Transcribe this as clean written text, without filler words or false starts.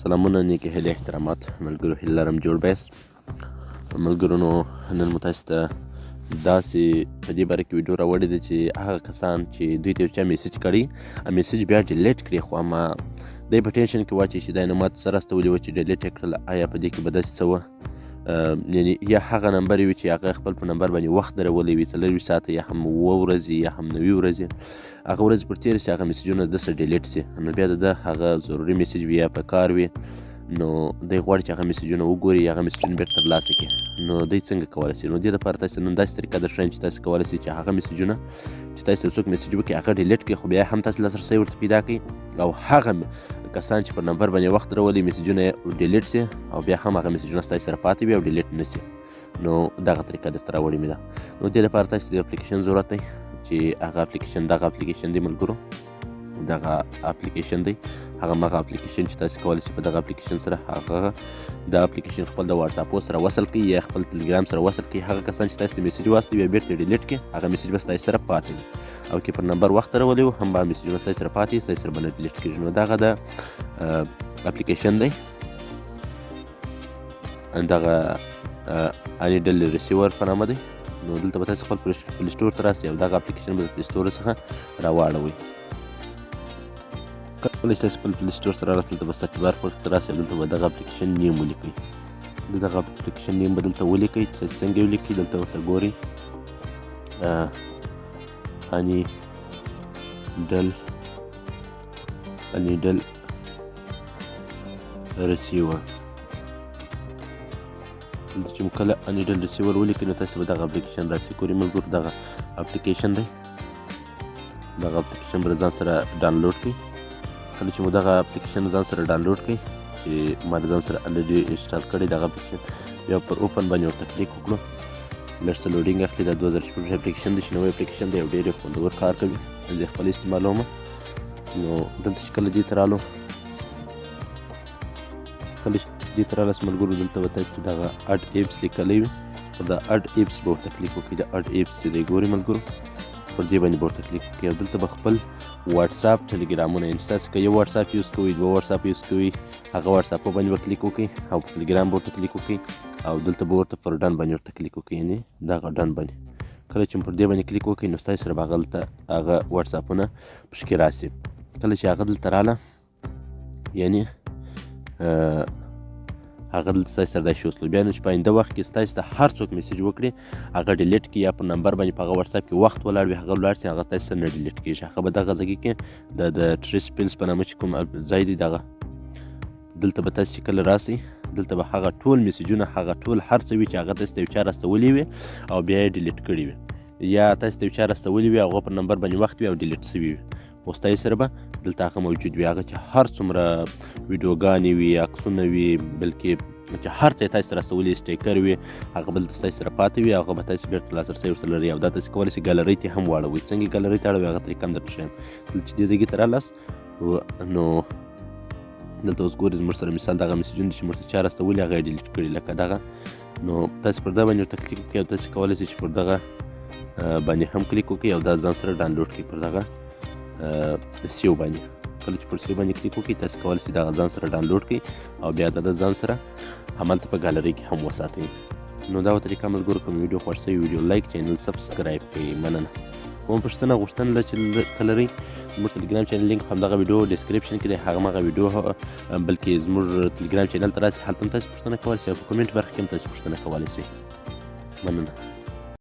سلامونه نیکې هیلې احترامات ملګرو هیله لرم جوړ بیاست ملګرو. نو نن مو تاسو ته داسې په دې باره کې ویډیو راوړې ده چې هغه کسان چې دوی ته یو چا میسج کړی میسج بیا ډیلیټ کړي خو اما دی په ټینشن کې واچي چې دا نو ماته څه راستولي وه چې ډیلیټ یې کړله آیا په دې کې به داسې څه وه یعنی یا هغه نمبر وي چې هغه خپل په نمبر باندې وخت درولی وي 4 ساعته یا هم 7 ورځې یا هم 9 ورځې هغه ورځې پر تېره سي هغه میسجونه دسه ډیلیټ سي نو بیا د ده هغه ضروري میسج وي یا په کار وي نو دی غواړي چې هغه میسجونه وګوري هغه میسجونه بیرته ترلاسه کړي نو دی څنګه کولی سي نو دې دپاره تاسې نن داسې طریقه درښیم چې تاسې کولی سئ چې هغه میسجونه چې تاسې ته څوک میسج وکړي هغه ډیلیټ کړي خو بیا هم تاسې لاسرسی ورته پیدا کړئ او هغه کسان چې پر نمبر باندې وخت درولي میسجونه یې ډیلیټ سي او بیا هم هغه میسجونه ستاسې سره پاتې وي او ډیلیټ نه سي نو دغه طریقه درته راوړې مې ده نو دې لپاره تاسې د اپلیکیشن ضرورت دی چې هغه اپلیکیشن دغه اپلیکیشن دی ملګرو دغه اپلیکیشن دی هغه مغه اپلیکیشن چې تاسې کولی شئ په دغه اپلیکیشن سره هغه د اپلیکیشن خپل د واتساپو سره وصل کړئ یا خپل ټلګرام سره وصل کړئ هغه کسان چې تاسې ته میسج واستوي بیا بیرته ډیلیټ کړي هغه میسج به ستاسې سره پاتې وي او که پر نمبر وخت درولی و هم به میسجونه ستاسې سره پاتې وي ستاسې سره به نه ډیلیټ کېږي نو دغه د اپلیکیشن دی دغه انیډل ریسیور په نامه دی نو دلته به تاسې خپل پلی سټور ته راسئ او دغه اپلیکیشن به د پلی سټور څخه راواړوئ کله چې تاسې خپل پلی سټور ته راراسئ دلته به سرچ بار پورته ته راسئ او دلته به دغه اپلیکیشن نیم ولیکئ د دغه اپلیکیشن نیم به دلته ولیکئ چې تاسې څنګه یې ولیکئ دلته ورته ګورئ انیډل ریسیور دلته چې مو کله انیډل ریسیور ولیکئ نو تاسې به دغه اپلیکیشن راسئ ګورئ ملګرو دغه اپلیکیشن دی دغه اپلیکیشن به ځان سره ډاونلوډ کړئ کله چې مو دغه اپلیکیشن ځان سره ډاونلوډ کړئ چې ما د ځان سره الریډي انسټال کړی دغه اپلیکیشن بیا پر اوپن باندې ورته کلیک وکړو لږ څه لوډینګ اخلي دا 2016 اپلیکیشن دی چې نوی اپلیکیشن دی او ډېر یې خوندور کار کوي زه یې خپل استعمالوم نو دلته چې کله دې ته رالو کله چې دې ته رالاست ملګرو دلته به تاسې ته دغه اډ ایپس لیکلی وي پر دا اډ ایپس به ورته کلیک وکړئ د اډ ایپس چې دی ګورئ ملګرو پر دې باندې به ورته کلیک وکړئ او دلته به خپل واتساپ ټلګرامونه یعنې چې تاسې که یو واتساپ یوز کوئ دوه واتساپ یوز کوئ هغه واتساپو باندې به کلیک وکړئ او په ټلګرام به ورته کلیک وکړئ او دلته به ورته پر ډن باندې ورته کلیک وکړئ یعنې دغه ډن باندې کله چې پر دې باندې کلیک وکړئ نو ستاسې سره به هغه واتساپونه پشکې راسي کله چې هغه دلته راله یعنې هغه دلته ستاسې سره دا شی وسلو بیا نو چې په آینده وخت کې ستاسې ته هر څوک میسج وکړي هغه ډیلیټ کړي یا په نمبر باندې په هغه واتساپ کې وخت ولاړ وي هغه ولاړ سي هغه ستاسې سره نه ډیلیټ کېږي هغه به دغه ځای کې د ټریس پیلز په نامه چې کوم ځای دی دغه دلته به تاسې چې کله راسئ دلته به هغه ټول میسجونه هغه ټول هر څه وي چې هغه تاسې ته یو چا راستولی وي او بیا یې ډیلیټ کړي وي یا تاسې ته یو چا راستولی وي هغه پر نمبر باندې وخت وي او ډیلیټ سوي وي خو ستاسې سره به دلته هغه موجود وي هغه چې هر څومره ویډیوګانې وي عکسونه وي بلکې چې هر څه یې تاسې ته راستولي سټیکر وي هغه به دلته ستاسې سره پاتې وي هغه به تاسې بیرته لاسرسی ورته لرئ او دا تاسې کولی شئ ګالرۍ ته هم واړوئ څنګه ګالرۍ ته اړوئ هغه طریقه هم درته ښیم دلته چې دې ځایګي ته رالاست نو دلته اوس ګورئ زموږ سره مثال دغه میسجونه چې موږ ته چا راستولي هغه یې ډیلیټ کړي لکه دغه نو تاسې پر دغه باندې ورته کلیک وکړئ او تاسې کولی شئ چې پر دغه باندې هم کلیک وکړئ او دا ځان سره ډاونلوډ کړئ پر دغه سیو باندې کله چې پر سیو باندې کلیک وکړئ تاسې کولی شئ دغه ځان سره ډاونلوډ کړئ او بیا د ځان سره هملته په ګالرۍ کې هم وساتئ نو دا طریقه ملګرو که مې ویډیو خوښ شوي ویډیو لایک چینل سبسکرایب کړئ مننه کومه پوښتنه غوښتنه ده چې لرئ زموږ ټلګرام چینل لینک همدغه ویډیو ډسکرپشن کې دی هغه ویډیو بلکې زموږ ټلګرام چینل ته راسئ هلته هم تاسې پوښتنه کولی شئ او په کمنټ برخه کې هم تاسې پوښتنه کولی شئ مننه